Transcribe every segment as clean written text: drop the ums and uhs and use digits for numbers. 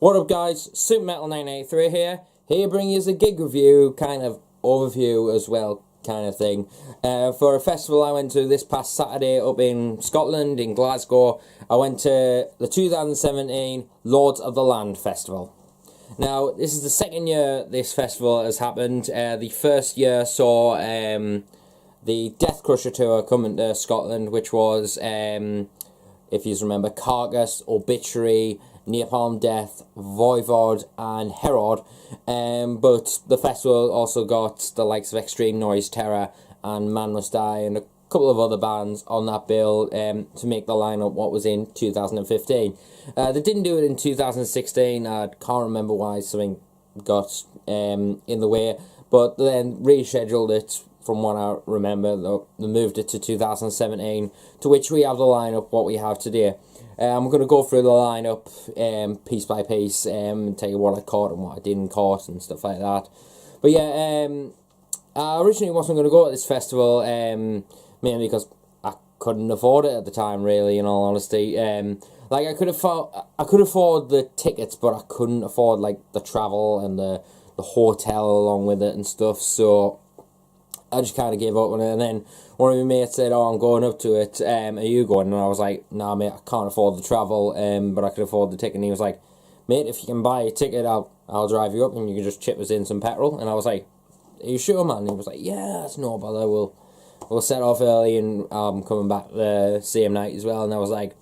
What up guys, Super Metal 983 here to bring you a gig review, kind of overview as well, kind of thing, for a festival I went to this past Saturday up in Scotland, in Glasgow. I went to the 2017 Lords of the Land Festival. Now, this is the second year this festival has happened. The first year saw the Death Crusher tour coming to Scotland, which was, if you remember, Carcass, Obituary, Napalm Death, Voivod and Herod, but the festival also got the likes of Extreme Noise Terror and Man Must Die and a couple of other bands on that bill to make the lineup what was in 2015. They didn't do it in 2016, I can't remember why, something got in the way, but then rescheduled it. From what I remember, they moved it to 2017, to which we have the lineup what we have today. I'm going to go through the lineup piece by piece and tell you what I caught and what I didn't caught and stuff like that. But yeah, I originally wasn't going to go to this festival, mainly because I couldn't afford it at the time, really, in all honesty. Like, I could afford the tickets, but I couldn't afford, like, the travel and the hotel along with it and stuff, so I just kind of gave up on it. And then one of my mates said, "Oh, I'm going up to it, are you going?" And I was like, "Nah mate, I can't afford the travel, but I could afford the ticket." And he was like, "Mate, if you can buy a ticket, I'll drive you up and you can just chip us in some petrol." And I was like, "Are you sure, man?" And he was like, "Yeah, that's no bother, we'll set off early and I'm coming back the same night as well." And I was like,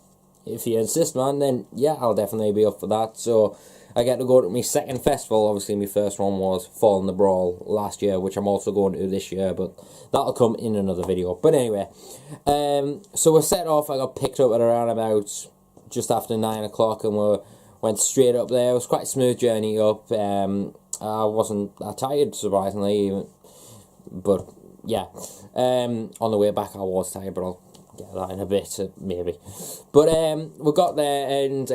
"If you insist, man, then yeah, I'll definitely be up for that." So I get to go to my second festival. Obviously, my first one was Fall in the Brawl last year, which I'm also going to this year, but that'll come in another video. But anyway, so we're set off. I got picked up at around about just after 9 o'clock, and we went straight up there. It was quite a smooth journey up. I wasn't that tired, surprisingly, but yeah. On the way back, I was tired, but I'll get that in a bit, maybe. But we got there, and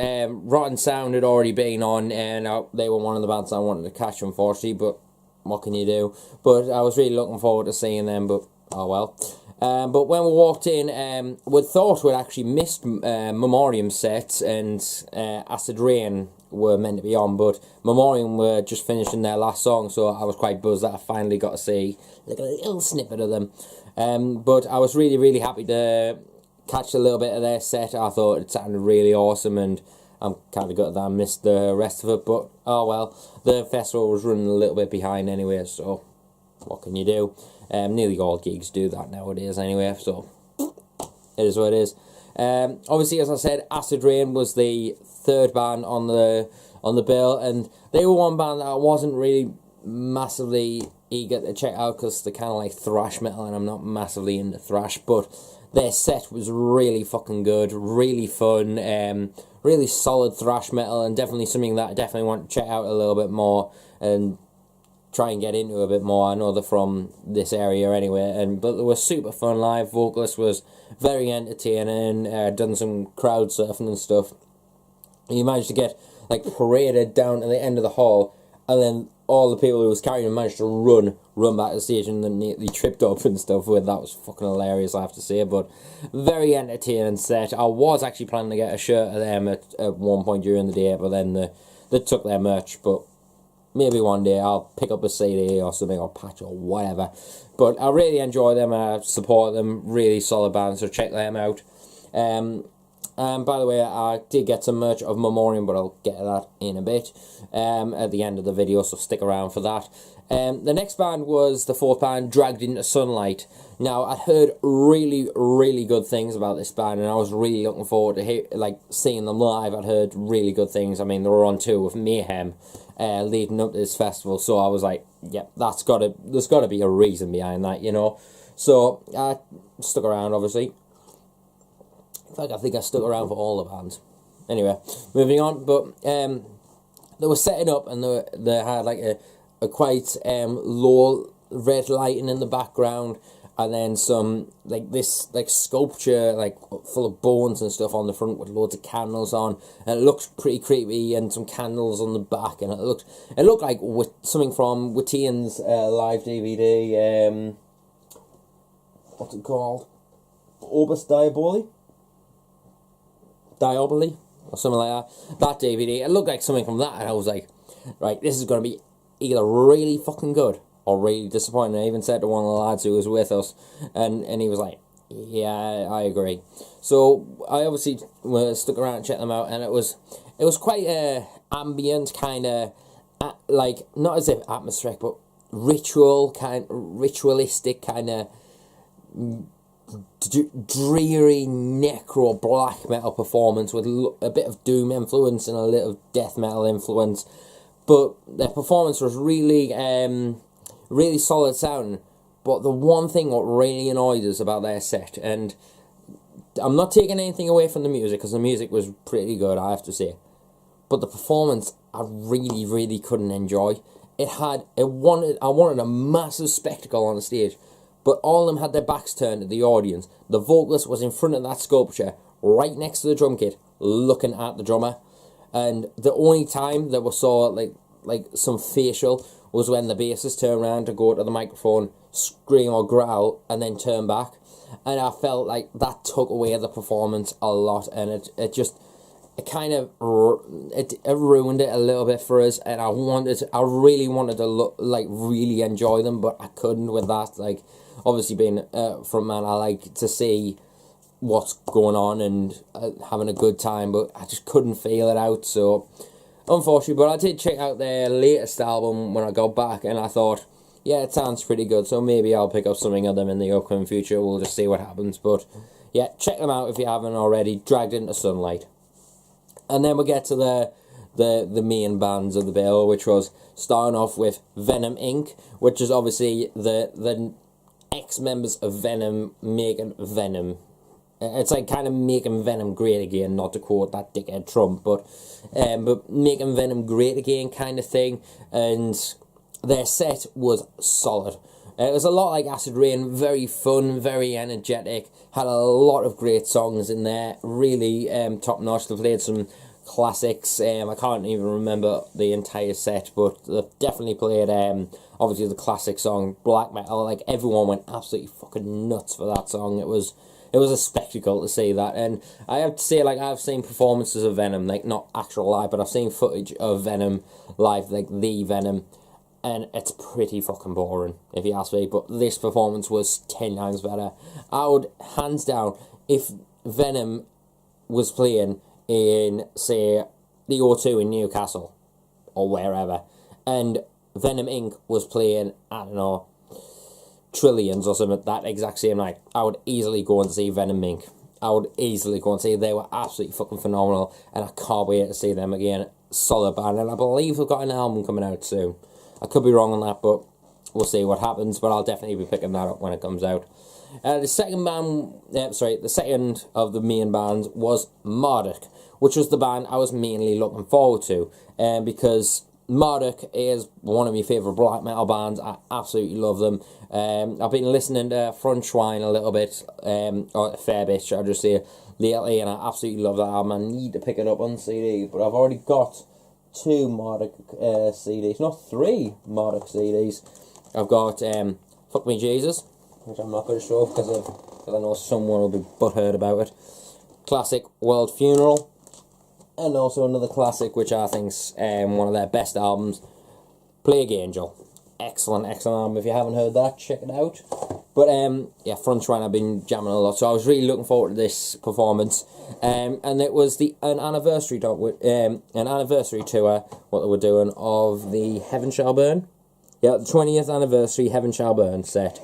Rotten Sound had already been on, and they were one of the bands I wanted to catch, unfortunately, but what can you do? But I was really looking forward to seeing them, but oh well. But when we walked in, we thought we'd actually missed Memoriam set, and Acid Rain were meant to be on, but Memoriam were just finishing their last song, so I was quite buzzed that I finally got to see like a little snippet of them. But I was really happy to catch a little bit of their set. I thought it sounded really awesome, and I'm kind of gutted that I missed the rest of it, but oh well. The festival was running a little bit behind anyway, so what can you do? Nearly all gigs do that nowadays anyway, so it is what it is. Obviously, as I said, Acid Rain was the third band on the bill, and they were one band that I wasn't really massively eager to check out because they're kind of like thrash metal, and I'm not massively into thrash, but their set was really fucking good, really fun, really solid thrash metal, and definitely something that I definitely want to check out a little bit more and try and get into a bit more. I know they're from this area anyway, but they were super fun live. Vocalist was very entertaining, done some crowd surfing and stuff. And he managed to get like paraded down to the end of the hall, and then all the people who was carrying him managed to run back to the stage, and then he tripped up and stuff with. That was fucking hilarious, I have to say, but very entertaining set. I was actually planning to get a shirt of them at one point during the day, but then they took their merch, but maybe one day I'll pick up a CD or something, or patch or whatever. But I really enjoy them, I support them, really solid band, so check them out. And by the way, I did get some merch of Memoriam, but I'll get to that in a bit at the end of the video, so stick around for that. The next band was the fourth band, Dragged Into Sunlight. Now, I'd heard really good things about this band, and I was really looking forward to seeing them live. I'd heard really good things. I mean, they were on tour with Mayhem leading up to this festival, so I was like, yep, there's got to be a reason behind that, you know. So I stuck around, obviously. In fact, I think I stuck around for all the bands. Anyway, moving on. But they were setting up, and they had like a quite low red lighting in the background, and then some like this like sculpture like full of bones and stuff on the front with loads of candles on, and it looked pretty creepy, and some candles on the back, and it looked like something from Wyattxhim's live DVD. What's it called? Opus Diaboli. or something like that. That DVD, it looked like something from that, and I was like, right, this is going to be either really fucking good or really disappointing. I even said to one of the lads who was with us, and he was like, yeah, I agree. So I obviously stuck around and checked them out, and it was quite ambient, kind of like, not as if atmospheric, but ritualistic, kind of dreary necro black metal performance with a bit of doom influence and a little death metal influence. But their performance was really really solid sound. But the one thing what really annoyed us about their set, and I'm not taking anything away from the music, because the music was pretty good, I have to say, but the performance I really, really couldn't enjoy. I wanted a massive spectacle on the stage, but all of them had their backs turned to the audience. The vocalist was in front of that sculpture, right next to the drum kit, looking at the drummer, and the only time that we saw like some facial was when the bassist turned around to go to the microphone, scream or growl, and then turn back. And I felt like that took away the performance a lot, and it ruined it a little bit for us. And I really wanted to really enjoy them, but I couldn't with that. Like, obviously being frontman, I like to see what's going on and having a good time, but I just couldn't feel it out. So unfortunately, but I did check out their latest album when I got back, and I thought, yeah, it sounds pretty good, so maybe I'll pick up something of them in the upcoming future. We'll just see what happens. But yeah, check them out if you haven't already. Dragged Into Sunlight. And then we'll get to the main bands of the bill, which was starting off with Venom Inc., which is obviously the ex-members of Venom making Venom. It's like kind of making Venom great again, not to quote that dickhead Trump, but making Venom great again kind of thing. And their set was solid. It was a lot like Acid Rain, very fun, very energetic, had a lot of great songs in there, really top notch. They played some classics. I can't even remember the entire set, but they definitely played obviously the classic song Black Metal. Like, everyone went absolutely fucking nuts for that song. It was a spectacle to see that. And I have to say, like, I've seen performances of Venom, like, not actual live, but I've seen footage of Venom live, like the Venom, and it's pretty fucking boring, if you ask me. But this performance was 10 times better. I would, hands down, if Venom was playing in, say, the O2 in Newcastle, or wherever, and Venom Inc. was playing, I don't know, Trillions or something, that exact same night, I would easily go and see Venom Inc. I would easily go and see. They were absolutely fucking phenomenal, and I can't wait to see them again. Solid band, and I believe they've got an album coming out soon. I could be wrong on that, but we'll see what happens. But I'll definitely be picking that up when it comes out. The second of the main bands was Marduk, which was the band I was mainly looking forward to, because Marduk is one of my favourite black metal bands. I absolutely love them. I've been listening to Runnerjma a little bit, or a fair bit, I'll just say, lately, and I absolutely love that album. I need to pick it up on CD, but I've already got 2 Marduk CDs, not 3 Marduk CDs. I've got Fuck Me Jesus, which I'm not going to show because I know someone will be butthurt about it. Classic World Funeral, and also another classic which I think's one of their best albums, Plague Angel. Excellent album. If you haven't heard that, check it out. But yeah, Runnerjma I've been jamming a lot, so I was really looking forward to this performance. And it was an anniversary tour, what they were doing of the Heaven Shall Burn. Yeah, the 20th anniversary Heaven Shall Burn set.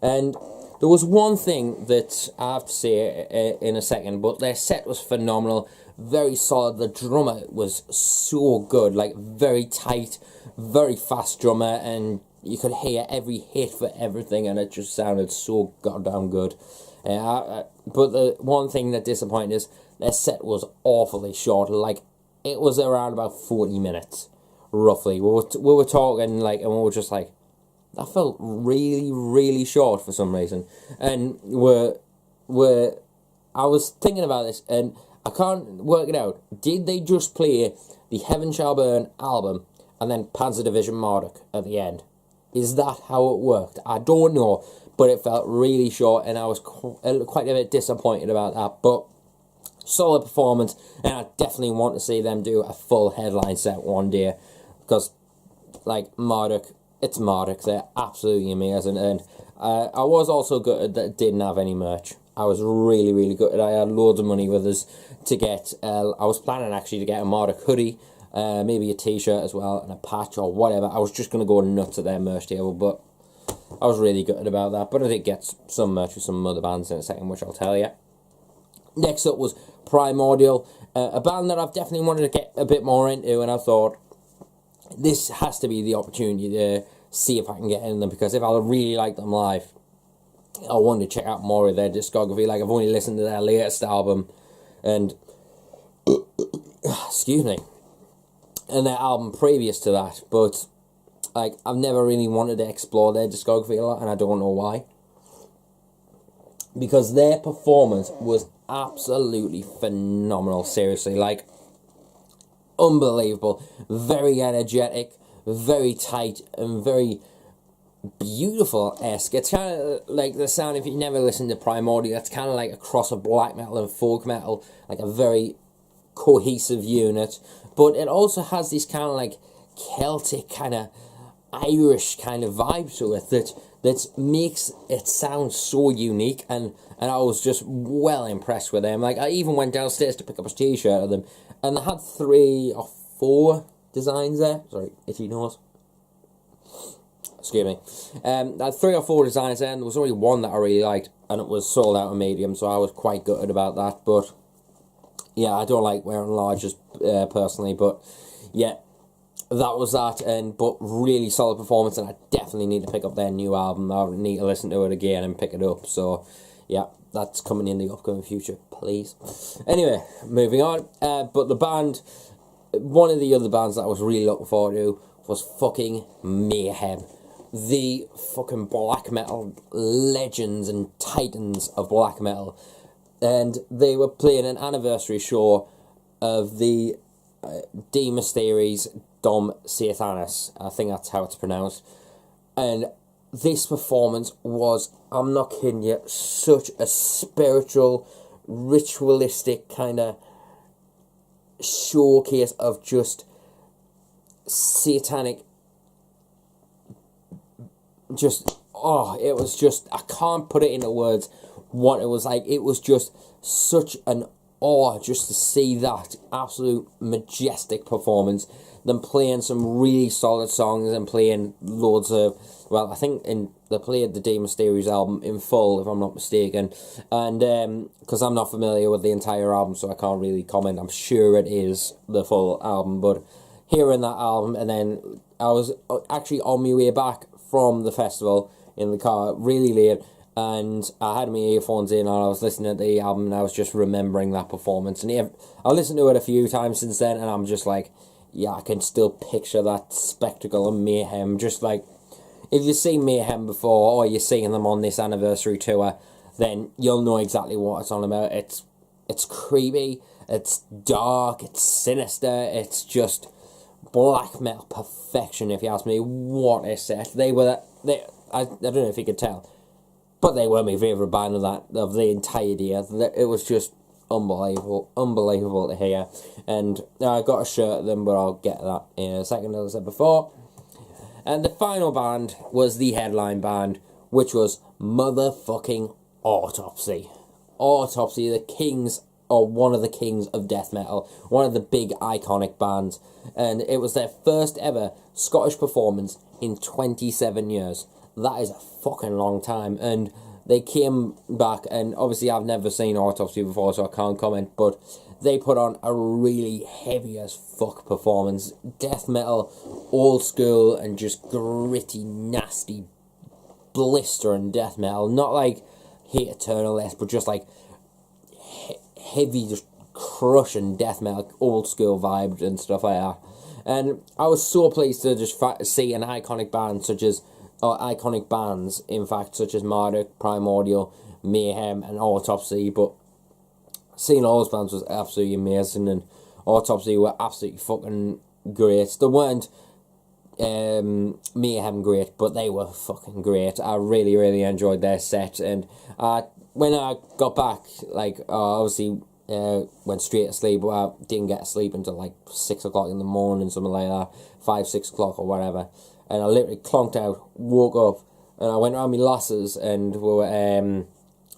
And there was one thing that I have to say in a second, but their set was phenomenal, very solid. The drummer was so good, like very tight, very fast drummer, and you could hear every hit for everything, and it just sounded so goddamn good. But the one thing that disappointed is their set was awfully short. Like, it was around about 40 minutes, roughly. We were talking, like, and we were just like, that felt really, really short for some reason. And I was thinking about this, and I can't work it out. Did they just play the Heaven Shall Burn album and then Panzer Division Marduk at the end? Is that how it worked? I don't know, but it felt really short, and I was quite a bit disappointed about that. But solid performance, and I definitely want to see them do a full headline set one day, because, like, Marduk, it's Marduk, they're absolutely amazing, and I was also gutted that it didn't have any merch. I was really, really gutted. I had loads of money with us to get, I was planning actually to get a Marduk hoodie, maybe a t-shirt as well, and a patch or whatever. I was just going to go nuts at their merch table, but I was really gutted about that. But I did get some merch with some other bands in a second, which I'll tell you. Next up was Primordial, a band that I've definitely wanted to get a bit more into, and I thought, this has to be the opportunity to see if I can get in them, because if I really like them live, I wanted to check out more of their discography. Like, I've only listened to their latest album, and excuse me, and their album previous to that, but like, I've never really wanted to explore their discography a lot, and I don't know why, because their performance was absolutely phenomenal. Seriously, like, unbelievable, very energetic, very tight, and very beautiful-esque. It's kind of like the sound, if you never listened to Primordial, it's kind of like a cross of black metal and folk metal, like a very cohesive unit, but it also has this kind of like Celtic, kind of Irish kind of vibe to it that makes it sound so unique, and I was just well impressed with them. Like, I even went downstairs to pick up a t-shirt of them, and they had 3 or 4 designs there. Sorry, itchy nose. Excuse me. I had 3 or 4 designs there, and there was only one that I really liked, and it was sold out of medium, so I was quite gutted about that. But yeah, I don't like wearing larges personally, but yeah, that was that. But really solid performance, and I definitely need to pick up their new album. I need to listen to it again and pick it up. So yeah, that's coming in the upcoming future, please. Anyway, moving on. But the band, one of the other bands that I was really looking forward to was fucking Mayhem. The fucking black metal legends and titans of black metal. And they were playing an anniversary show of the De Mysteries Dom Satanis. I think that's how it's pronounced. And this performance was, I'm not kidding you, such a spiritual, ritualistic kind of showcase of just satanic, just, oh, it was just, I can't put it into words what it was like. It was just such an awe just to see that absolute majestic performance, them playing some really solid songs and playing loads of, well, I think they played the De Mysteries album in full, if I'm not mistaken, and because I'm not familiar with the entire album, so I can't really comment. I'm sure it is the full album, but hearing that album, and then I was actually on my way back from the festival in the car really late, and I had my earphones in and I was listening to the album, and I was just remembering that performance, and I listened to it a few times since then, and I'm just like, yeah, I can still picture that spectacle of Mayhem. Just like, if you've seen Mayhem before, or you're seeing them on this anniversary tour, then you'll know exactly what it's on about. It's creepy, it's dark, it's sinister, it's just black metal perfection, if you ask me. What a set. I don't know if you could tell, but they were my favourite band of the entire year. It was just unbelievable to hear. And I got a shirt of them, but I'll get to that in a second, as I said before. And the final band was the headline band, which was motherfucking Autopsy. Autopsy, the kings, or one of the kings of death metal, one of the big iconic bands, and it was their first ever Scottish performance in 27 years. That is a fucking long time, and they came back, and obviously I've never seen Autopsy before, so I can't comment, but they put on a really heavy as fuck performance. Death metal, old school, and just gritty, nasty, blistering death metal. Not like Hate Eternal, but just like heavy, just crushing death metal, old school vibes and stuff like that. And I was so pleased to just see an iconic band such as, or iconic bands, in fact, such as Marduk, Primordial, Mayhem, and Autopsy. But seeing all those bands was absolutely amazing, and Autopsy were absolutely fucking great. They weren't Mayhem great, but they were fucking great. I really, really enjoyed their set, and when I got back, like, obviously went straight to sleep. Well, I didn't get to sleep until like 6 o'clock in the morning, something like that, 5, 6 o'clock or whatever. And I literally clonked out, woke up, and I went around my lasses and we were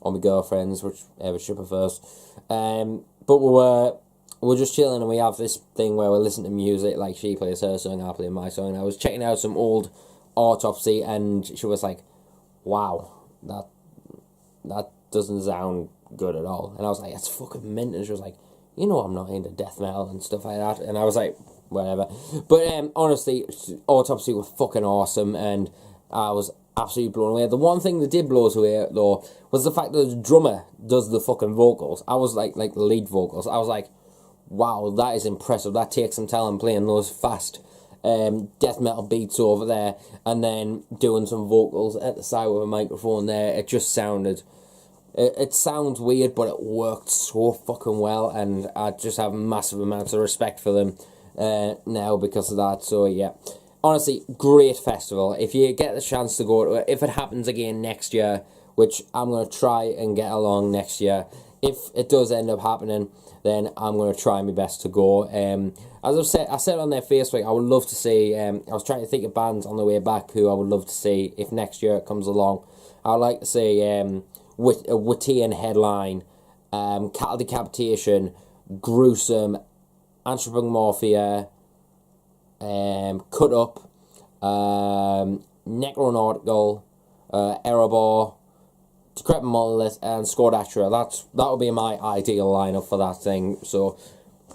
on my girlfriends, whichever she prefers. But we were just chilling, and we have this thing where we listen to music, like she plays her song, I play my song. And I was checking out some old Autopsy, and she was like, "Wow, that doesn't sound good at all." And I was like, "That's fucking mint." And she was like, "You know I'm not into death metal and stuff like that." And I was like, whatever. But honestly, Autopsy were fucking awesome, and I was absolutely blown away. The one thing that did blow us away, though, was the fact that the drummer does the fucking vocals. I was like the lead vocals. I was like, wow, that is impressive. That takes some talent, playing those fast death metal beats over there, and then doing some vocals at the side with a microphone there. It just sounded... It sounds weird, but it worked so fucking well, and I just have massive amounts of respect for them now because of that. So yeah, honestly, great festival. If you get the chance to go to it, if it happens again next year, which I'm going to try and get along next year, if it does end up happening, then I'm going to try my best to go. As I said on their Facebook, I would love to see, I was trying to think of bands on the way back who I would love to see if next year it comes along. I would like to see with a Wyattxhim headline, Cattle Decapitation, Gruesome, Anthropomorphia, Cut Up, Necronautical, Erebor, Decrepit Monolith, and Scordatra. That would be my ideal lineup for that thing. So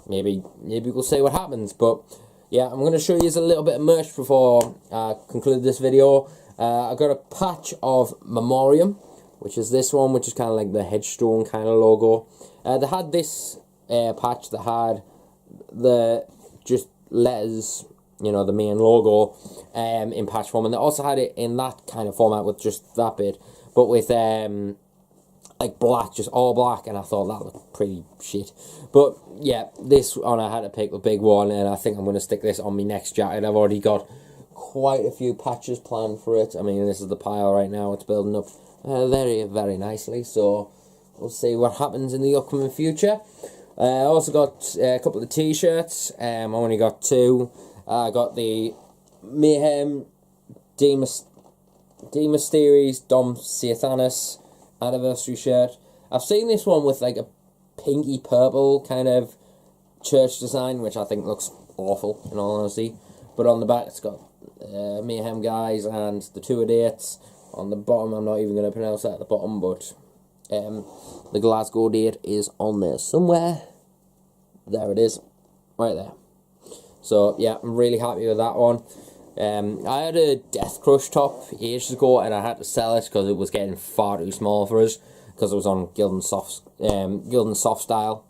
maybe we'll see what happens. But yeah, I'm going to show you a little bit of merch before I conclude this video. I got a patch of Memoriam, which is this one, which is kind of like the headstone kind of logo. They had this patch that had the just letters, you know, the main logo in patch form, and they also had it in that kind of format with just that bit, but with like black, just all black, and I thought that looked pretty shit. But yeah, this one I had to pick the big one, and I think I'm going to stick this on my next jacket. I've already got quite a few patches planned for it. I mean, this is the pile right now. It's building up very, very nicely, so we'll see what happens in the upcoming future. I also got a couple of t-shirts. I only got two. I got the Mayhem Demysteries Dom Sathanas anniversary shirt. I've seen this one with like a pinky purple kind of church design, which I think looks awful in all honesty. But on the back it's got Mayhem guys and the tour dates. On the bottom, I'm not even going to pronounce that at the bottom, but the Glasgow date is on there somewhere. There it is, right there. So yeah, I'm really happy with that one. I had a Death Crush top ages ago, and I had to sell it because it was getting far too small for us, because it was on Gildan Soft style.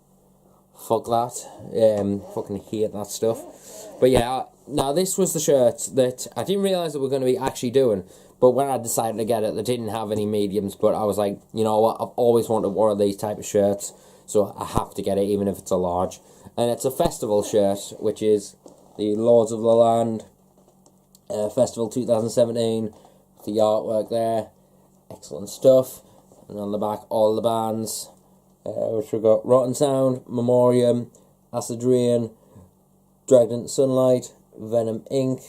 Fuck that. Fucking hate that stuff. But yeah, now this was the shirt that I didn't realise that we were going to be actually doing. But when I decided to get it, they didn't have any mediums, but I was like, you know what, I've always wanted one of these type of shirts, so I have to get it, even if it's a large. And it's a festival shirt, which is the Lords of the Land Festival 2017, the artwork there, excellent stuff. And on the back, all the bands, which we've got Rotten Sound, Memoriam, Acid Rain, Dragged into Sunlight, Venom Inc,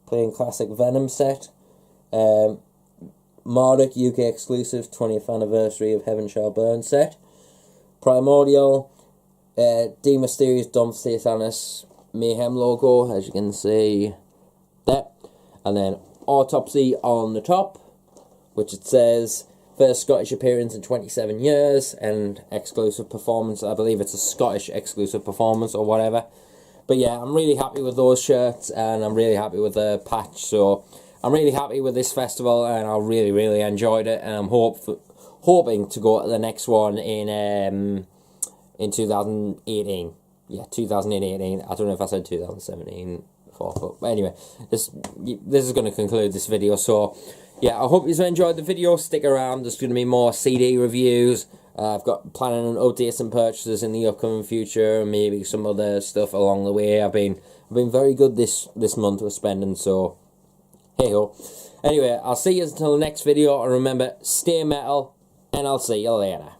playing classic Venom set, Marduk UK exclusive 20th anniversary of Heaven Shall Burn set, Primordial, Demysteries Dom Sathanas Mayhem logo, as you can see there, and then Autopsy on the top, which it says first Scottish appearance in 27 years and exclusive performance. I believe it's a Scottish exclusive performance or whatever. But yeah, I'm really happy with those shirts, and I'm really happy with the patch. So I'm really happy with this festival, and I really, really enjoyed it. And I'm hoping to go to the next one in 2018. Yeah, 2018. I don't know if I said 2017 before, but anyway, this is going to conclude this video. So yeah, I hope you enjoyed the video. Stick around. There's going to be more CD reviews. I've got planning on updates and purchases in the upcoming future, and maybe some other stuff along the way. I've been very good this month with spending, so hey ho. Anyway, I'll see you until the next video, and remember, stay metal, and I'll see you later.